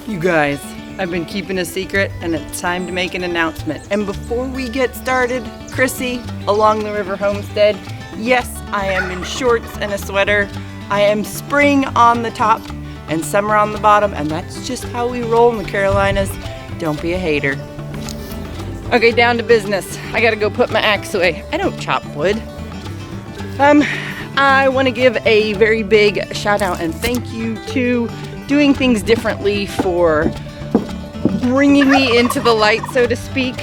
You guys, I've been keeping a secret and it's time to make an announcement. And before we get started, Chrissy, Along the River Homestead, yes, I am in shorts and a sweater. I am spring on the top and summer on the bottom, and that's just how we roll in the Carolinas. Don't be a hater. Okay, down to business. I gotta go put my axe away. I don't chop wood. I want to give a very big shout out and thank you to Doing Things Differently for bringing me into the light, so to speak,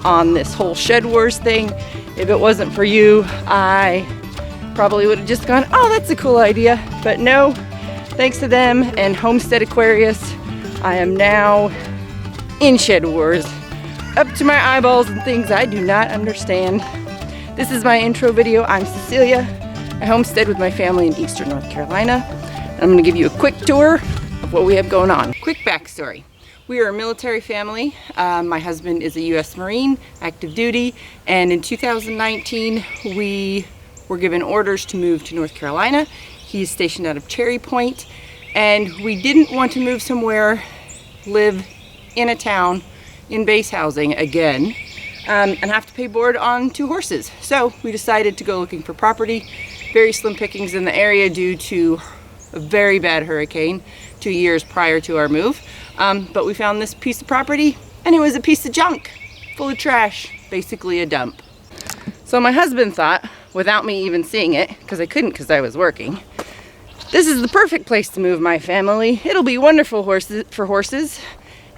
on this whole Shed Wars thing. If it wasn't for you, I probably would have just gone, oh, that's a cool idea. But no, thanks to them and Homestead Aquarius, I am now in Shed Wars, up to my eyeballs in things I do not understand. This is my intro video. I'm Cecilia. I homestead with my family in Eastern North Carolina. And I'm going to give you a quick tour of what we have going on. Quick backstory. We are a military family. My husband is a U.S. Marine, active duty, and in 2019 we were given orders to move to North Carolina. He's stationed out of Cherry Point, and we didn't want to move somewhere, live in a town in base housing again, and have to pay board on 2 horses. So we decided to go looking for property. Very slim pickings in the area due to a very bad hurricane 2 years prior to our move. But we found this piece of property and it was a piece of junk, full of trash, basically a dump. So my husband thought, without me even seeing it, because I couldn't because I was working, this is the perfect place to move my family. It'll be wonderful for horses.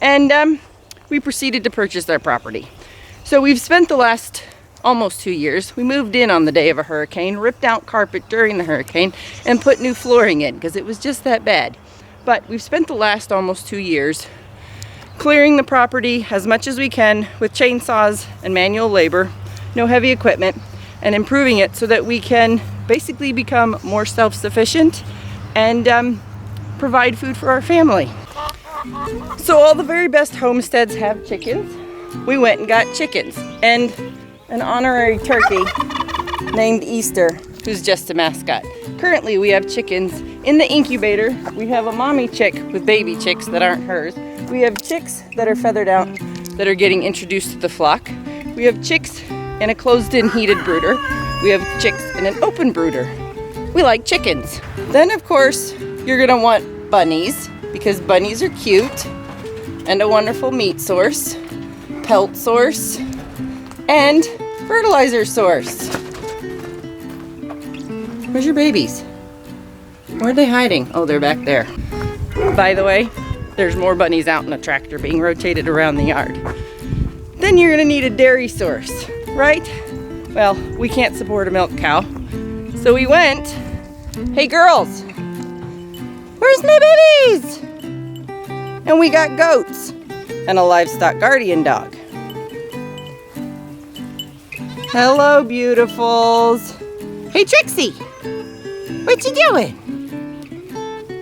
And we proceeded to purchase our property. So we've spent the last almost 2 years. We moved in on the day of a hurricane, ripped out carpet during the hurricane, and put new flooring in because it was just that bad. But we've spent the last almost 2 years clearing the property as much as we can with chainsaws and manual labor, no heavy equipment, and improving it so that we can basically become more self-sufficient and provide food for our family. So all the very best homesteads have chickens. We went and got chickens and an honorary turkey named Easter, who's just a mascot. Currently we have chickens in the incubator. We have a mommy chick with baby chicks that aren't hers. We have chicks that are feathered out that are getting introduced to the flock. We have chicks in a closed-in heated brooder. We have chicks in an open brooder. We like chickens. Then of course you're gonna want bunnies, because bunnies are cute and a wonderful meat source, pelt source, and fertilizer source. Where's your babies? Where are they hiding? Oh, they're back there. By the way, there's more bunnies out in a tractor being rotated around the yard. Then you're gonna need a dairy source, right? Well, we can't support a milk cow. So we went, hey girls, where's my babies? And we got goats and a livestock guardian dog. Hello, beautifuls. Hey, Trixie, what you doing?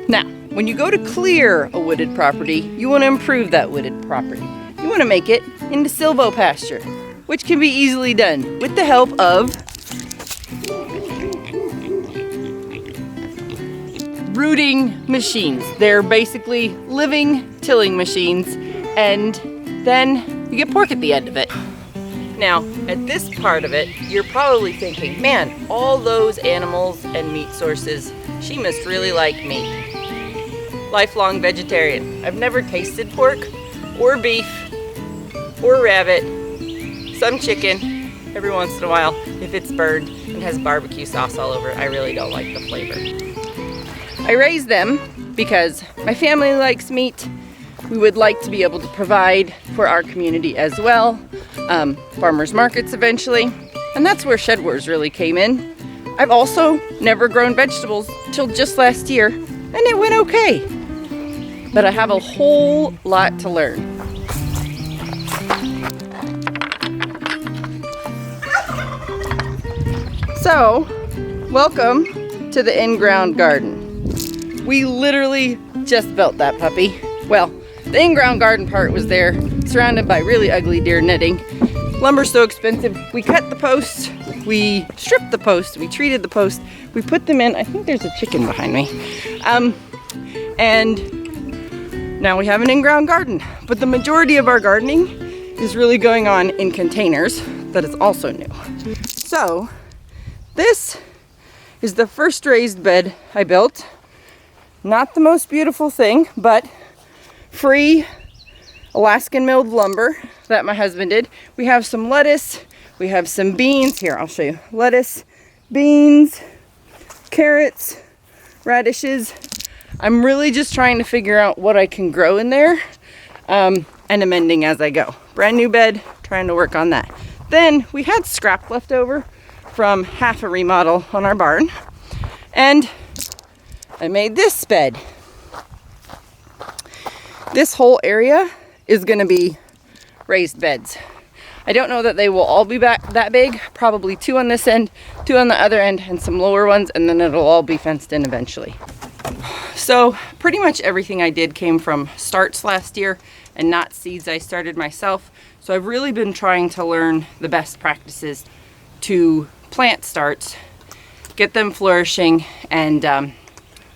Now, when you go to clear a wooded property, you want to improve that wooded property. You want to make it into silvopasture, which can be easily done with the help of rooting machines. They're basically living tilling machines, and then you get pork at the end of it. Now, at this part of it, you're probably thinking, man, all those animals and meat sources, she must really like meat. Lifelong vegetarian. I've never tasted pork or beef or rabbit, some chicken every once in a while if it's burned and has barbecue sauce all over it. I really don't like the flavor. I raise them because my family likes meat. We would like to be able to provide for our community as well, farmers markets eventually, and that's where Shed Wars really came in. I've also never grown vegetables till just last year, and it went okay, but I have a whole lot to learn. So, welcome to the in-ground garden. We literally just built that puppy. Well, the in-ground garden part was there, surrounded by really ugly deer netting. Lumber's so expensive. We cut the posts, we stripped the posts, we treated the posts, we put them in. I think there's a chicken behind me. And Now we have an in-ground garden, but the majority of our gardening is really going on in containers that is also new. So this is the first raised bed I built. Not the most beautiful thing, but free Alaskan milled lumber that my husband did. We have some lettuce, we have some beans. Here, I'll show you. Lettuce, beans, carrots, radishes. I'm really just trying to figure out what I can grow in there and amending as I go. Brand new bed, trying to work on that. Then we had scrap left over from half a remodel on our barn, and I made this bed. This whole area is going to be raised beds. I don't know that they will all be that big, probably 2 on this end, 2 on the other end, and some lower ones, and then it'll all be fenced in eventually. So pretty much everything I did came from starts last year and not seeds I started myself. So I've really been trying to learn the best practices to plant starts, get them flourishing, and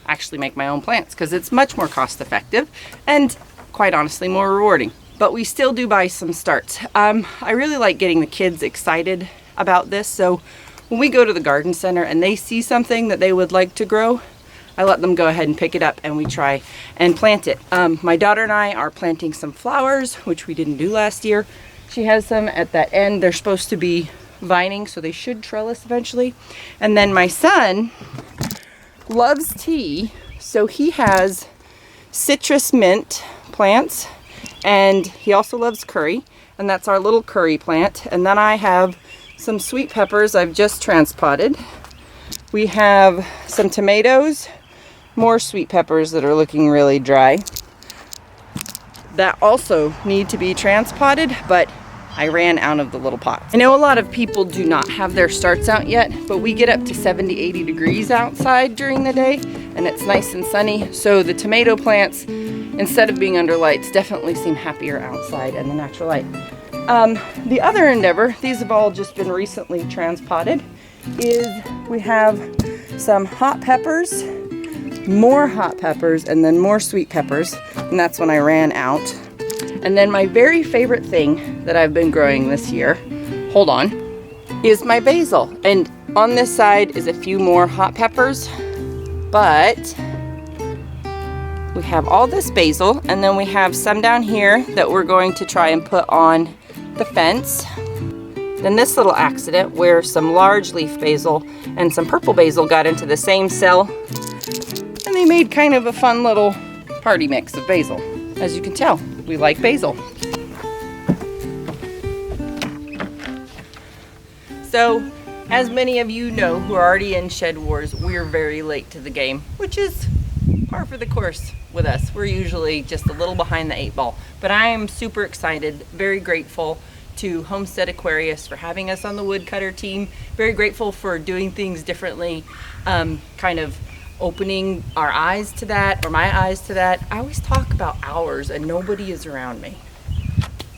actually make my own plants, because it's much more cost effective and quite honestly more rewarding. But we still do buy some starts. I really like getting the kids excited about this. So when we go to the garden center and they see something that they would like to grow, I let them go ahead and pick it up and we try and plant it. My daughter and I are planting some flowers, which we didn't do last year. She has some at that end. They're supposed to be vining, so they should trellis eventually. And then my son loves tea, so he has citrus mint plants, and he also loves curry, and that's our little curry plant. And then I have some sweet peppers I've just transpotted. We have some tomatoes, more sweet peppers that are looking really dry that also need to be transpotted, but I ran out of the little pots. I know a lot of people do not have their starts out yet, but we get up to 70, 80 degrees outside during the day, and it's nice and sunny. So the tomato plants, instead of being under lights, definitely seem happier outside in the natural light. The other endeavor, these have all just been recently transpotted, is we have some hot peppers, more hot peppers, and then more sweet peppers, and that's when I ran out. And then my very favorite thing that I've been growing this year, hold on, is my basil. And on this side is a few more hot peppers, but we have all this basil, and then we have some down here that we're going to try and put on the fence. Then this little accident where some large leaf basil and some purple basil got into the same cell, and they made kind of a fun little party mix of basil. As you can tell, we like basil. So, as many of you know who are already in Shed Wars, we're very late to the game, which is par for the course with us. We're usually just a little behind the 8 ball. But I am super excited, very grateful to Homestead Aquarius for having us on the woodcutter team. Very grateful for doing things differently, kind of opening our eyes to that, or my eyes to that. I always talk about hours and nobody is around me.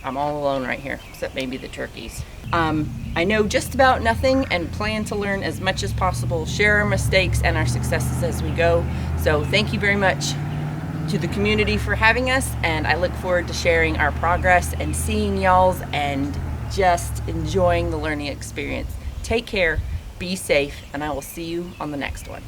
I'm all alone right here, except maybe the turkeys. I know just about nothing and plan to learn as much as possible, share our mistakes and our successes as we go. So thank you very much to the community for having us, and I look forward to sharing our progress and seeing y'all's and just enjoying the learning experience. Take care, be safe, and I will see you on the next one.